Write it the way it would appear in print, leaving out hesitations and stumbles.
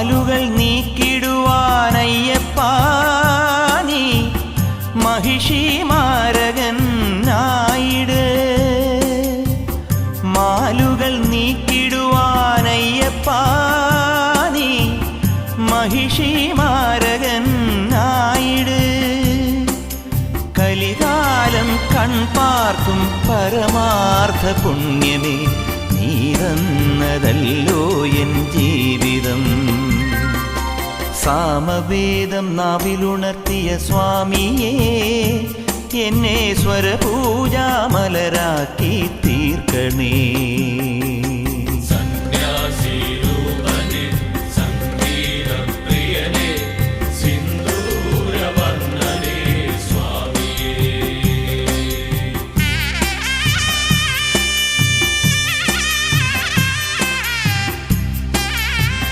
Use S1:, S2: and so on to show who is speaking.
S1: മാലുകൾ നീക്കിടുവാനയ്യപ്പാ നീ മഹിഷി മാരകൻ ആയിട്. മാലുകൾ നീക്കിടുവാനയ്യപ്പാ നീ മഹിഷി മാരകൻ ആയിട്. കലികാലം കൺപാർക്കും പരമാർത്ഥ പുണ്യമേ നീ തന്നതല്ലോ എൻ ജീവിതം. സാമവേദം നാവിലുണർത്തിയ സ്വാമിയേ എന്നെ സ്വരപൂജാമലരാക്കി തീർക്കണേ.